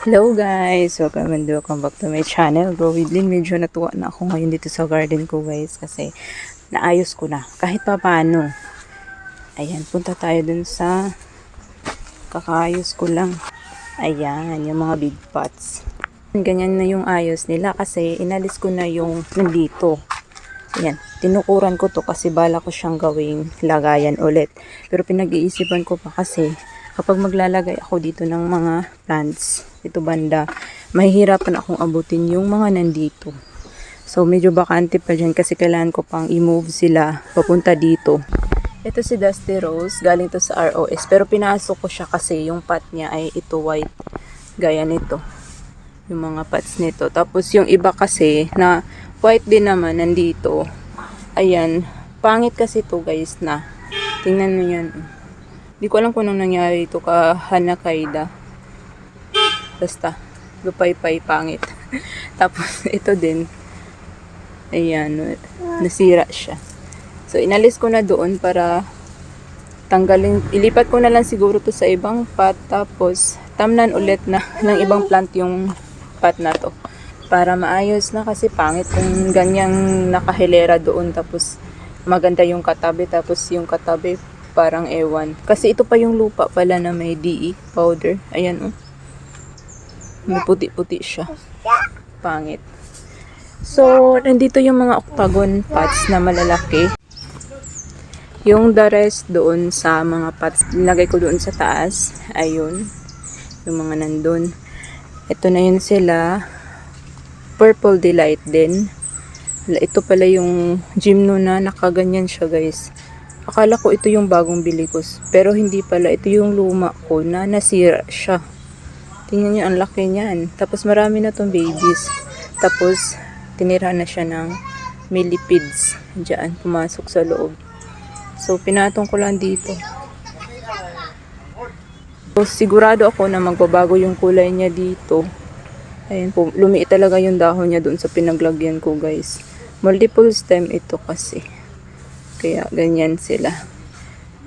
Hello guys! Welcome back to my channel. Bro Widlin, medyo natuwa na ako ngayon dito sa garden ko guys kasi naayos ko na kahit pa paano. Ayan, punta tayo dun sa kakaayos ko lang. Ayan, yung mga big pots. Ganyan na yung ayos nila kasi inalis ko na yung nandito. Ayan, tinukuran ko to kasi bala ko siyang gawing lagayan ulit. Pero pinag-iisipan ko pa kasi kapag maglalagay ako dito ng mga plants, dito banda, mahihirapan akong abutin yung mga nandito. So, medyo bakante pa dyan kasi kailangan ko pang i-move sila papunta dito. Ito si Dusty Rose, galing to sa ROS. Pero pinasok ko siya kasi yung pot niya ay ito white. Gaya nito. Yung mga pots nito. Tapos yung iba kasi na white din naman nandito. Ayan. Pangit kasi to guys na. Tingnan mo yan. Hindi ko alam kung anong nangyari ito ka Hanakaida. Basta, lupay-pay, pangit. Tapos, ito din. Ayan, nasira siya. So, inalis ko na doon para tanggalin. Ilipat ko na lang siguro to sa ibang pot. Tapos, tamnan ulit na ng ibang plant yung pot na to. Para maayos na kasi pangit kung ganyang nakahilera doon. Tapos, maganda yung katabi. Tapos, yung katabi parang ewan. Kasi ito pa yung lupa pala na may DE powder. Ayan, oh. May puti-puti siya. Pangit. So, nandito yung mga octagon pots na malalaki. Yung the rest doon sa mga pots, nilagay ko doon sa taas. Ayun. Yung mga nandun. Ito na yun sila. Purple Delight din. Ito pala yung gymno na nakaganyan siya, guys. Akala ko ito yung bagong bili ko. Pero hindi pala. Ito yung luma ko na nasira siya. Tingnan nyo, ang laki niyan. Tapos marami na tong babies. Tapos, tinira na siya ng millipedes. Diyan, pumasok sa loob. So, pinatong ko lang dito. So, sigurado ako na magbabago yung kulay niya dito. Ayan po, lumiit talaga yung dahon niya doon sa pinaglagyan ko, guys. Multiple stem ito kasi. Kaya, ganyan sila.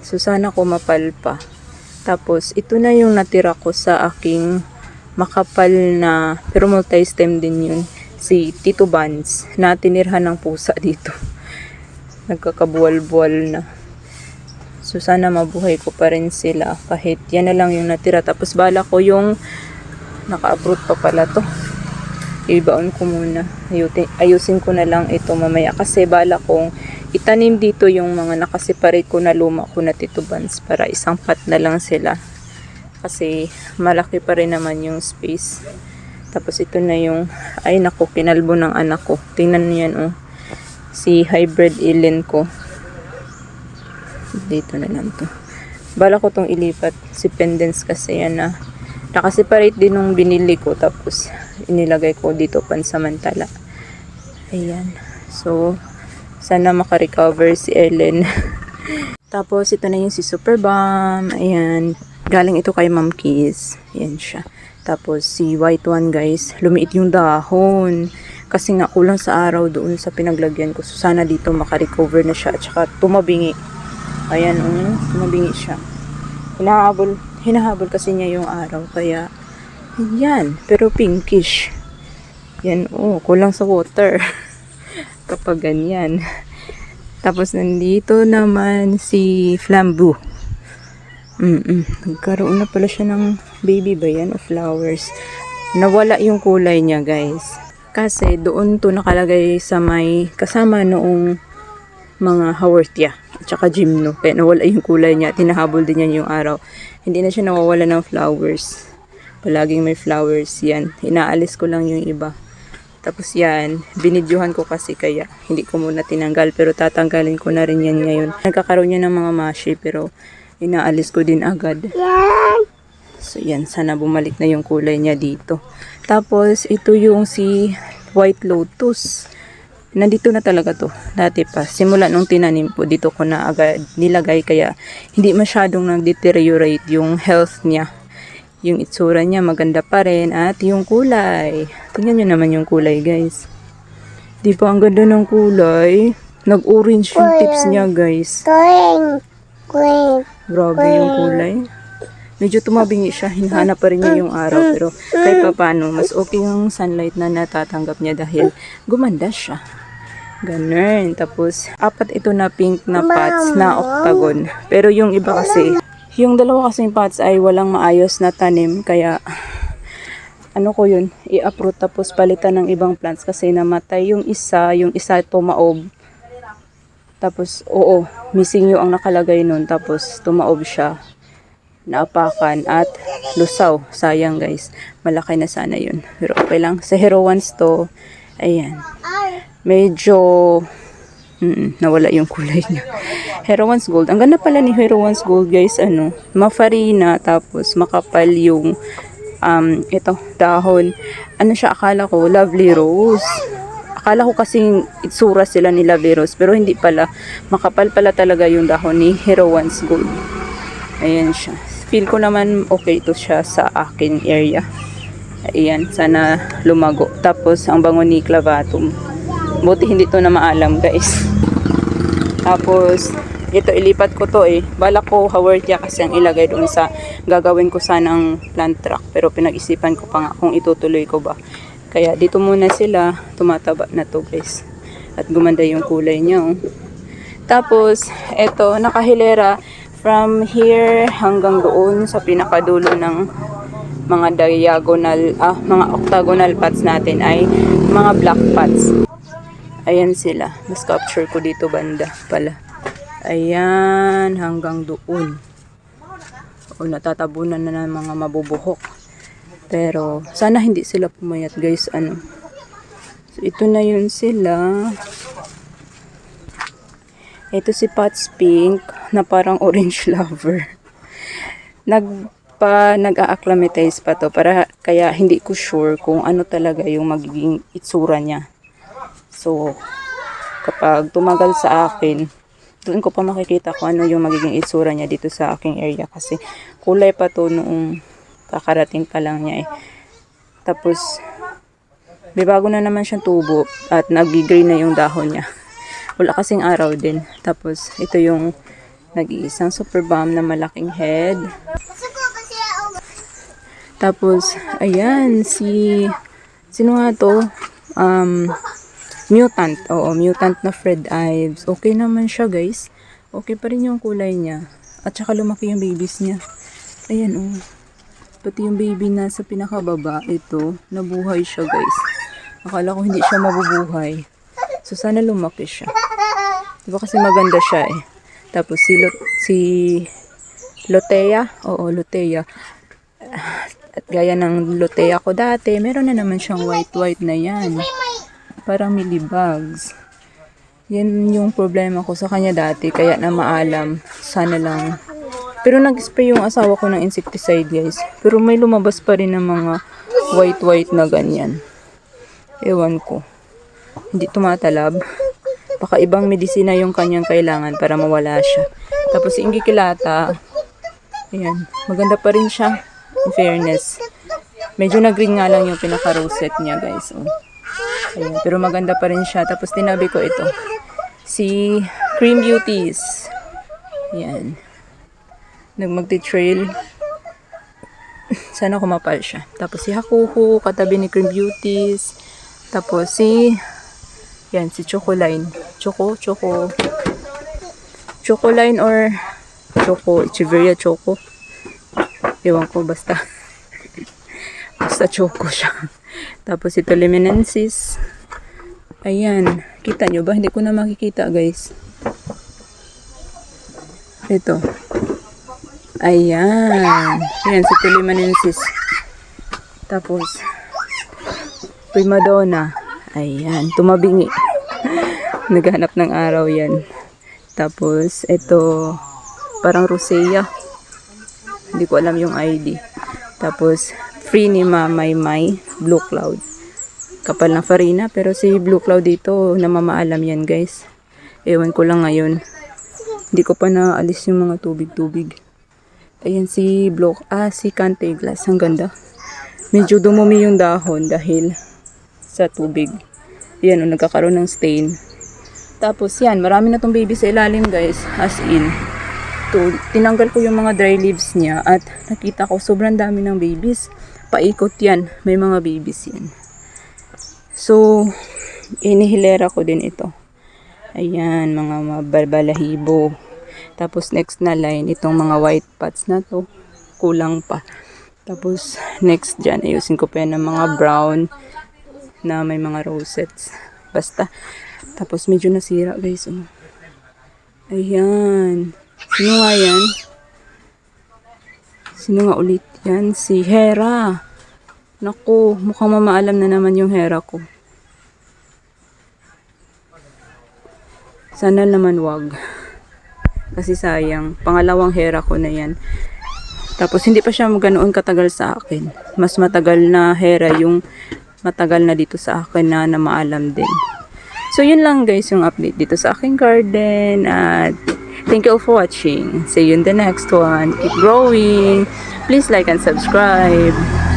So, sana ko mapalpa. Tapos, ito na yung natira ko sa aking makapal na, pero multi-stem din yun. Si Tito Vans, na tinirhan ng pusa dito. Nagkakabuwal-buwal na. So, sana mabuhay ko pa rin sila. Kahit yan na lang yung natira. Tapos, bala ko yung naka-uproot pa pala to. Ibaon ko muna. Ayusin ko na lang ito mamaya. Kasi bala kong itanim dito yung mga nakaseparate ko na luma ko na Tito Vans para isang pot na lang sila. Kasi malaki pa rin naman yung space. Tapos ito na yung, ay naku, kinalbo ng anak ko. Tingnan niyo yan, oh. Si hybrid Ellen ko. Dito na lang to. Bala ko tong ilipat. Si Pendants kasi yan na. Nakaseparate din nung binili ko. Tapos inilagay ko dito pansamantala. Ayan. So, sana makarecover si Ellen. Tapos, ito na yung si Super Bomb. Ayan. Galing ito kay Ma'am Kiss. Ayan siya. Tapos, si White One, guys. Lumiit yung dahon. Kasi nga, kulang sa araw doon sa pinaglagyan ko. So, sana dito makarecover na siya. At saka, tumabingi. Ayan, tumabingi siya. Hinahabol kasi niya yung araw. Kaya, ayan. Pero pinkish. Yan, kulang sa water. Kapag ganyan. Tapos nandito naman si Flambeau. Nagkaroon na pala siya ng baby ba yan o flowers. Nawala yung kulay niya, guys. Kasi doon to nakalagay sa may kasama noong mga haworthia at saka gymno. Kaya nawala yung kulay niya. Tinahabol din yan yung araw. Hindi na siya nawawala ng flowers. Palaging may flowers yan. Inaalis ko lang yung iba. Tapos yan, binidyohan ko kasi kaya hindi ko muna tinanggal pero tatanggalin ko na rin yan ngayon. Nagkakaroon niya ng mga mashi pero inaalis ko din agad. So yan, sana bumalik na yung kulay niya dito. Tapos ito yung si White Lotus. Nandito na talaga to, dati pa. Simula nung tinanim ko, dito ko na agad nilagay kaya hindi masyadong nag-deteriorate yung health niya. Yung itsura niya maganda pa rin at yung kulay. Tingnan nyo naman yung kulay, guys. Di ba ang ganda ng kulay? Nag-orange yung tips niya, guys. Grabe yung kulay. medyo tumabingi siya, hinahanap pa rin niya yung araw, pero kahit pa paano, mas okay yung sunlight na natatanggap niya dahil gumanda siya. Ganun. Tapos, 4 ito na pink na pots na octagon. Pero yung iba kasi, yung dalawa kasing pots ay walang maayos na tanim, kaya ano ko yun, i-uproot tapos palitan ng ibang plants kasi namatay yung isa tumaob. Tapos, oo, missing yung ang nakalagay nun, tapos tumaob siya, naapakan at lusaw. Sayang guys, malaki na sana yun. Pero okay lang, sa Hero Ones to, ayan, medyo nawala yung kulay niya. Hero Ones Gold, ang ganda pala ni Hero Ones Gold guys, ano, mafarina, tapos makapal yung ito, dahon. Ano siya, akala ko, lovely rose. Akala ko kasing itsura sila ni lovely rose, pero hindi pala. Makapal pala talaga yung dahon ni Hero Ones Gold. Ayan siya. Feel ko naman okay ito siya sa aking area. Ayan, sana lumago. Tapos, ang bango ni clavatum. Buti hindi to na maalam, guys. Tapos, ito, ilipat ko to eh. Balak ko haworthia kasi ang ilagay doon sa gagawin ko sanang plant truck. Pero pinag-isipan ko pa nga kung itutuloy ko ba. Kaya dito muna sila, tumataba na to guys. At gumanda yung kulay niya. Oh. Tapos, ito, nakahilera from here hanggang doon sa pinakadulo ng mga diagonal, mga octagonal pots natin ay mga black pots. Ayan sila. Mas capture ko dito banda pala. Ayan, hanggang doon. O, natatabunan na ng mga mabubuhok. Pero, sana hindi sila pumayat guys, ano. So, ito na yun sila. Ito si Pots Pink, na parang orange lover. Nag-a-acclimatize pa to, kaya hindi ko sure kung ano talaga yung magiging itsura niya. So, kapag tumagal sa akin, doon ko pa makikita kung ano yung magiging itsura niya dito sa aking area. Kasi kulay pa to noong kakarating pa lang niya eh. Tapos, may bago na naman siyang tubo at nag-green na yung dahon niya. Wala kasing araw din. Tapos, ito yung nag-iisang super bomb na malaking head. Tapos, ayan, sino nga to? Mutant. Oo, mutant na Fred Ives. Okay naman siya, guys. Okay pa rin yung kulay niya. At saka lumaki yung babies niya. Ayan, oh. Pati yung baby na sa pinakababa, ito, nabuhay siya, guys. Akala ko hindi siya mabubuhay. So, sana lumaki siya. Diba kasi maganda siya, eh. Tapos, si Lotea. Oo, Lotea. At gaya ng Lotea ko dati, meron na naman siyang white na yan. Parang millibugs. Yan yung problema ko sa kanya dati, kaya na maalam. Sana lang. Pero nag-spray yung asawa ko ng insecticide guys. Pero may lumabas pa rin ng mga white na ganyan. Ewan ko. Hindi tumatalab. Baka ibang medisina yung kanyang kailangan para mawala siya. Tapos si Ingikilata, ayan, maganda pa rin siya. In fairness. Medyo nag-green nga lang yung pinaka-rosette niya guys. Oh. Ayan, pero maganda pa rin siya. Tapos tinabi ko ito. Si Cream Beauties. Ayan. Magti-trail. Sana kumapal siya. Tapos si Hakuhu, katabi ni Cream Beauties. Tapos si Chocoline. Chocoline or Echeveria Choco. Ewan ko, basta Choco siya. Tapos ito Limonensis. Ayan. Kita nyo ba? Hindi ko na makikita guys. Ito. Ayan. Ayan, si Limonensis. Tapos, Primadonna. Ayan, tumabingi. Naghanap ng araw yan. Tapos, ito, parang Rosea. Hindi ko alam yung ID. Tapos, free ni Mamay Blue Cloud. Kapal na farina, pero si Blue Cloud dito, namamaalam yan guys. Ewan ko lang ngayon. Hindi ko pa naalis yung mga tubig-tubig. Ayan si Canteglas. Ang ganda. Medyo dumumi yung dahon dahil sa tubig. Yan, nagkakaroon ng stain. Tapos yan, marami na tong baby sa ilalim guys. As in. dito, tinanggal ko yung mga dry leaves niya at nakita ko sobrang dami ng babies. Paikot yan. May mga babies yan. So, inihilera ko din ito. Ayan, mga balahibo. Tapos next na line, itong mga white pots na to. Kulang pa. Tapos next dyan, ayusin ko pa yan ng mga brown na may mga rosettes. Basta. Tapos medyo nasira guys. Oh. Ayan. Sino nga yan? Sino nga ulit yan? Si Hera. Naku, mukhang mamaalam na naman yung Hera ko. Sana naman wag. Kasi sayang. Pangalawang Hera ko na yan. Tapos hindi pa siya ganoon katagal sa akin. Mas matagal na Hera yung matagal na dito sa akin na maalam din. So yun lang guys yung update dito sa aking garden. At thank you all for watching. See you in the next one. Keep growing. Please like and subscribe.